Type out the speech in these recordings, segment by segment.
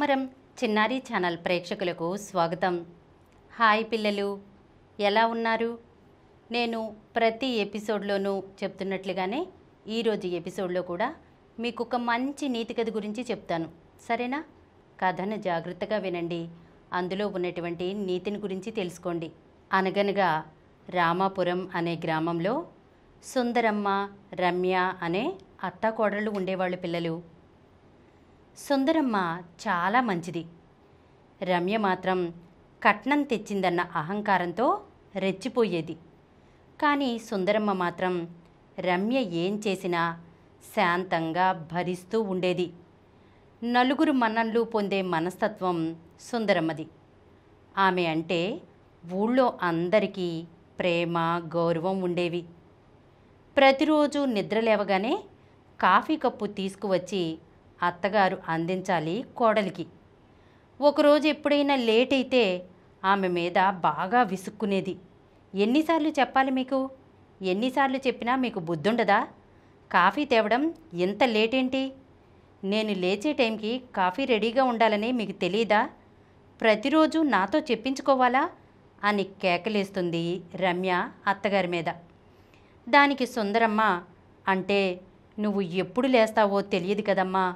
నమస్కారం. చిన్నారి ఛానల్ ప్రేక్షకులకు స్వాగతం. హాయ్ పిల్లలు, ఎలా ఉన్నారు? నేను ప్రతి ఎపిసోడ్లోనూ చెప్తున్నట్లుగానే ఈరోజు ఎపిసోడ్లో కూడా మీకు ఒక మంచి నీతి కథ గురించి చెప్తాను. సరేనా? కథను జాగ్రత్తగా వినండి. అందులో ఉన్నటువంటి నీతిని గురించి తెలుసుకోండి. అనగనగా రామాపురం అనే గ్రామంలో సుందరమ్మ, రమ్య అనే అత్తాకోడళ్ళు ఉండేవాళ్ళు పిల్లలు. సుందరమ్మ చాలా మంచిది. రమ్య మాత్రం కట్నం తెచ్చిందన్న అహంకారంతో రెచ్చిపోయేది. కానీ సుందరమ్మ మాత్రం రమ్య ఏం చేసినా శాంతంగా భరిస్తూ ఉండేది. నలుగురు మన్ననలు పొందే మనస్తత్వం సుందరమ్మది. ఆమె అంటే ఊళ్ళో అందరికీ ప్రేమ, గౌరవం ఉండేవి. ప్రతిరోజు నిద్రలేవగానే కాఫీ కప్పు తీసుకువచ్చి అత్తగారు అందించాలి కోడలికి. ఒకరోజు ఎప్పుడైనా లేట్ అయితే ఆమె మీద బాగా విసుక్కునేది. ఎన్నిసార్లు చెప్పాలి మీకు? ఎన్నిసార్లు చెప్పినా మీకు బుద్ధుండదా? కాఫీ తేవడం ఎంత లేట్ ఏంటి? నేను లేచే టైంకి కాఫీ రెడీగా ఉండాలని మీకు తెలీదా? ప్రతిరోజు నాతో చెప్పించుకోవాలా అని కేకలేస్తుంది రమ్య అత్తగారి మీద. దానికి సుందరమ్మ, అంటే నువ్వు ఎప్పుడు లేస్తావో తెలియదు కదమ్మా,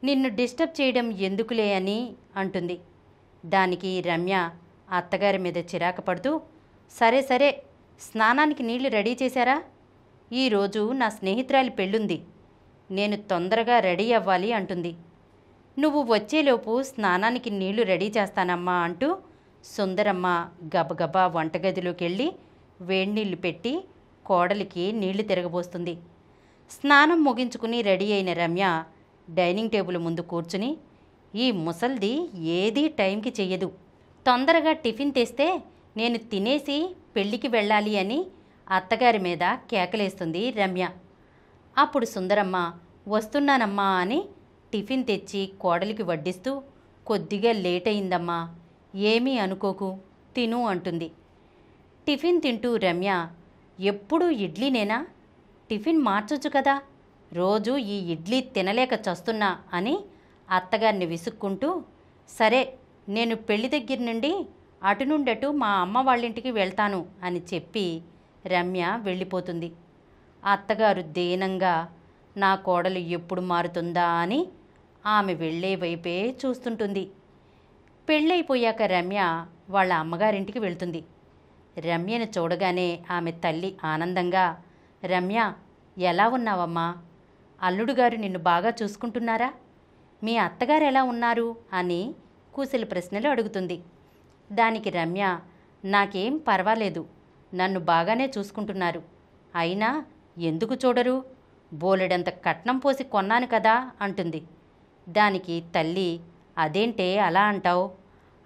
నిన్ను డిస్టర్బ్ చేయడం ఎందుకులే అని అంటుంది. దానికి రమ్య అత్తగారి మీద చిరాకు పడుతూ, సరే సరే, స్నానానికి నీళ్లు రెడీ చేశారా? ఈరోజు నా స్నేహితురాలి పెళ్ళుంది, నేను తొందరగా రెడీ అవ్వాలి అంటుంది. నువ్వు వచ్చేలోపు స్నానానికి నీళ్లు రెడీ చేస్తానమ్మా అంటూ సుందరమ్మ గబగబా వంటగదిలోకి వెళ్ళి వేడినీళ్లు పెట్టి కోడలికి నీళ్లు తిరగబోస్తుంది. స్నానం ముగించుకుని రెడీ అయిన రమ్య డైనింగ్ టేబుల్ ముందు కూర్చుని, ఈ ముసల్ది ఏదీ టైంకి చెయ్యదు, తొందరగా టిఫిన్ తెస్తే నేను తినేసి పెళ్ళికి వెళ్ళాలి అని అత్తగారి మీద కేకలేస్తుంది రమ్య. అప్పుడు సుందరమ్మ, వస్తున్నానమ్మా అని టిఫిన్ తెచ్చి కోడలికి వడ్డిస్తూ, కొద్దిగా లేట్ అయిందమ్మా, ఏమీ అనుకోకు, తిను అంటుంది. టిఫిన్ తింటూ రమ్య, ఎప్పుడూ ఇడ్లీనేనా? టిఫిన్ మార్చొచ్చు కదా, రోజు ఈ ఇడ్లీ తినలేక చస్తున్నా అని అత్తగారిని విసుక్కుంటూ, సరే నేను పెళ్లి దగ్గర నుండి అటు నుండటు మా అమ్మ వాళ్ళింటికి వెళ్తాను అని చెప్పి రమ్య వెళ్ళిపోతుంది. అత్తగారు దీనంగా నా కోడలు ఎప్పుడు మారుతుందా అని ఆమె వెళ్ళే వైపే చూస్తుంటుంది. పెళ్ళైపోయాక రమ్య వాళ్ళ అమ్మగారింటికి వెళ్తుంది. రమ్యను చూడగానే ఆమె తల్లి ఆనందంగా, రమ్య ఎలా ఉన్నావమ్మా? అల్లుడుగారు నిన్ను బాగా చూసుకుంటున్నారా? మీ అత్తగారు ఎలా ఉన్నారు అని కుశల ప్రశ్నలు అడుగుతుంది. దానికి రమ్య, నాకేం పర్వాలేదు, నన్ను బాగానే చూసుకుంటున్నారు, అయినా ఎందుకు చూడరు, బోలెడంత కట్నం పోసి కొన్నాను కదా అంటుంది. దానికి తల్లి, అదేంటే అలా అంటావు,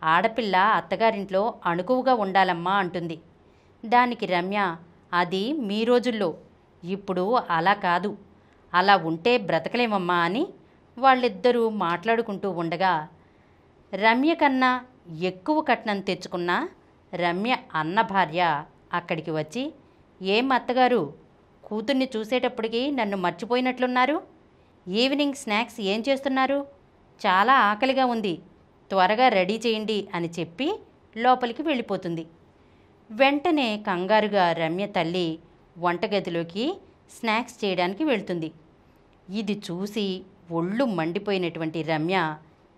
ఆడపిల్ల అత్తగారింట్లో అణుకువగా ఉండాలమ్మా అంటుంది. దానికి రమ్య, అది మీ రోజుల్లో, ఇప్పుడు అలా కాదు, అలా ఉంటే బ్రతకలేమమ్మా అని వాళ్ళిద్దరూ మాట్లాడుకుంటూ ఉండగా రమ్య కన్నా ఎక్కువ కట్నం తెచ్చుకున్న రమ్య అన్న భార్య అక్కడికి వచ్చి, ఏం అత్తగారు, కూతుర్ని చూసేటప్పటికి నన్ను మర్చిపోయినట్లున్నారు, ఈవినింగ్ స్నాక్స్ ఏం చేస్తున్నారు, చాలా ఆకలిగా ఉంది, త్వరగా రెడీ చేయండి అని చెప్పి లోపలికి వెళ్ళిపోతుంది. వెంటనే కంగారుగా రమ్య తల్లి వంటగదిలోకి స్నాక్స్ చేయడానికి వెళ్తుంది. ఇది చూసి ఒళ్ళు మండిపోయినటువంటి రమ్య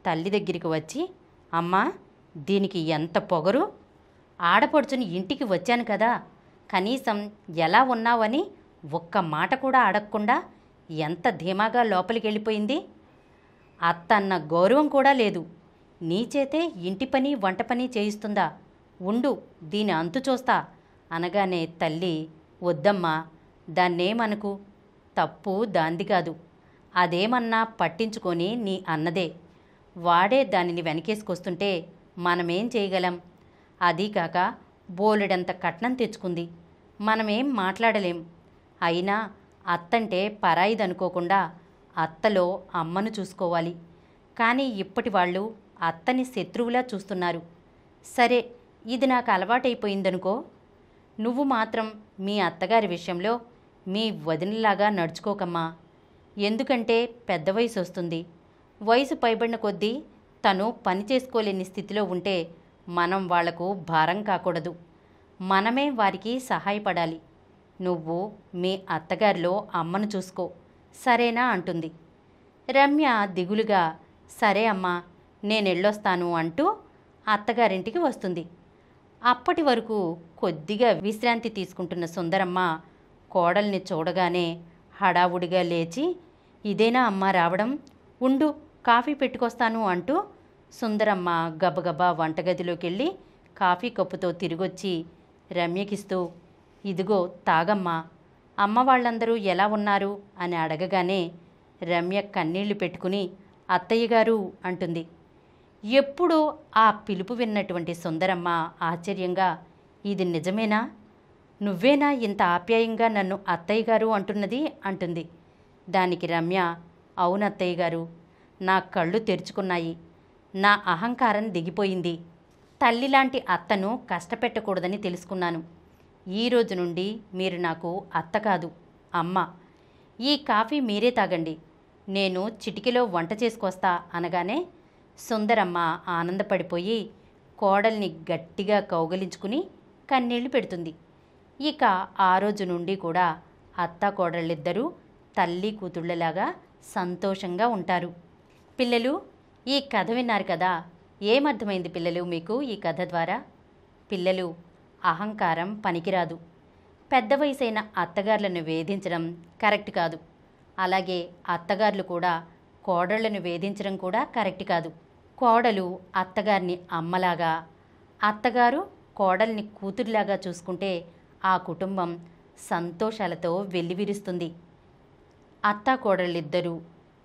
తల్లి దగ్గరికి వచ్చి, అమ్మా, దీనికి ఎంత పొగరు, ఆడపడుచుని ఇంటికి వచ్చాను కదా, కనీసం ఎలా ఉన్నావని ఒక్క మాట కూడా అడగకుండా ఎంత ధీమాగా లోపలికి వెళ్ళిపోయింది, అత్తన్న గౌరవం కూడా లేదు, నీ చేతే ఇంటి పని వంట పని చేయిస్తుందా, ఉండు దీని అంతు చూస్తా అనగానే తల్లి, వద్దమ్మా, దాన్నేమనకు, తప్పు దాంది కాదు, అదేమన్నా పట్టించుకొని నీ అన్నదే, వాడే దానిని వెనకేసుకొస్తుంటే మనమేం చేయగలం, అదీ కాక బోలెడంత కట్నం తెచ్చుకుంది, మనమేం మాట్లాడలేం, అయినా అత్తంటే పరాయిదనుకోకుండా అత్తలో అమ్మను చూసుకోవాలి, కానీ ఇప్పటి వాళ్ళు అత్తని శత్రువులా చూస్తున్నారు, సరే ఇది నాకు అలవాటైపోయిందనుకో, నువ్వు మాత్రం మీ అత్తగారి విషయంలో మీ వదినలాగా నడుచుకోకమ్మా, ఎందుకంటే పెద్ద వయసు వస్తుంది, వయసు పైబడిన కొద్దీ తను పని చేసుకోలేని స్థితిలో ఉంటే మనం వాళ్లకు భారం కాకూడదు. మనమే వారికి సహాయపడాలి. నువ్వు మీ అత్తగారిలో అమ్మను చూసుకో, సరేనా అంటుంది. రమ్య దిగులుగా సరే అమ్మా, నేనెళ్ళొస్తాను అంటూ అత్తగారింటికి వస్తుంది. అప్పటి వరకు కొద్దిగా విశ్రాంతి తీసుకుంటున్న సుందరమ్మ కోడల్ని చూడగానే హడావుడిగా లేచి, ఇదేనా అమ్మ రావడం, ఉండు కాఫీ పెట్టుకొస్తాను అంటూ సుందరమ్మ గబగబా వంటగదిలోకి వెళ్ళి కాఫీ కప్పుతో తిరిగొచ్చి రమ్యకిస్తూ, ఇదిగో తాగమ్మా, అమ్మ వాళ్ళందరూ ఎలా ఉన్నారు అని అడగగానే రమ్య కన్నీళ్లు పెట్టుకుని అత్తయ్య గారు అంటుంది. ఎప్పుడూ ఆ పిలుపు విన్నటువంటి సుందరమ్మ ఆశ్చర్యంగా, ఇది నిజమేనా, నువ్వేనా ఇంత ఆప్యాయంగా నన్ను అత్తయ్య గారు అంటున్నది అంటుంది. దానికి రమ్య, అవునత్తయ్య గారు, నా కళ్ళు తెరుచుకున్నాయి, నా అహంకారం దిగిపోయింది, తల్లిలాంటి అత్తను కష్టపెట్టకూడదని తెలుసుకున్నాను. ఈ రోజు నుండి మీరు నాకు అత్త కాదు, అమ్మ. ఈ కాఫీ మీరే తాగండి, నేను చిటికెలో వంట చేసుకొస్తా అనగానే సుందరమ్మ ఆనందపడిపోయి కోడల్ని గట్టిగా కౌగలించుకుని కన్నీళ్లు పెడుతుంది. ఇక ఆ రోజు నుండి కూడా అత్త కోడళ్ళిద్దరూ తల్లి కూతుళ్ళలాగా సంతోషంగా ఉంటారు. పిల్లలు, ఈ కథ విన్నారు కదా, ఏమర్థమైంది పిల్లలు మీకు ఈ కథ ద్వారా? పిల్లలు, అహంకారం పనికిరాదు. పెద్ద వయసైన అత్తగారులను వేధించడం కరెక్ట్ కాదు. అలాగే అత్తగారులు కూడా కోడళ్లను వేధించడం కూడా కరెక్ట్ కాదు. కోడలు అత్తగారిని అమ్మలాగా, అత్తగారు కోడల్ని కూతురులాగా చూసుకుంటే ఆ కుటుంబం సంతోషాలతో వెల్లివిరుస్తుంది. అత్తా కోడళ్ళిద్దరూ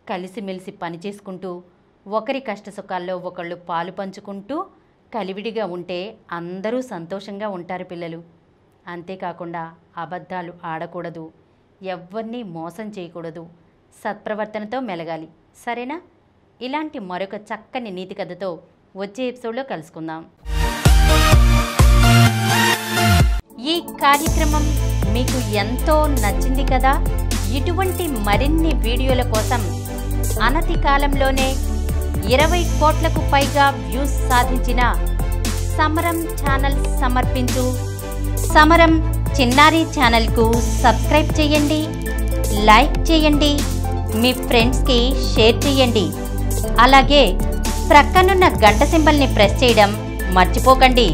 కలిసిమెలిసి పనిచేసుకుంటూ ఒకరి కష్టసుఖాల్లో ఒకళ్ళు పాలు పంచుకుంటూ కలివిడిగా ఉంటే అందరూ సంతోషంగా ఉంటారు పిల్లలు. అంతేకాకుండా అబద్ధాలు ఆడకూడదు, ఎవ్వరినీ మోసం చేయకూడదు, సత్ప్రవర్తనతో మెలగాలి, సరేనా? ఇలాంటి మరొక చక్కని నీతి కథతో వచ్చే ఎపిసోడ్లో కలుసుకుందాం. ఈ కార్యక్రమం మీకు ఎంతో నచ్చింది కదా. ఇటువంటి మరిన్ని వీడియోల కోసం అనతి కాలంలోనే 20 కోట్లకు పైగా వ్యూస్ సాధించిన సమరం ఛానల్ సమర్పించు సమరం చిన్నారి ఛానల్కు సబ్స్క్రైబ్ చేయండి, లైక్ చేయండి, మీ ఫ్రెండ్స్కి షేర్ చేయండి. అలాగే ప్రక్కనున్న గంట సింబల్ని ప్రెస్ చేయడం మర్చిపోకండి.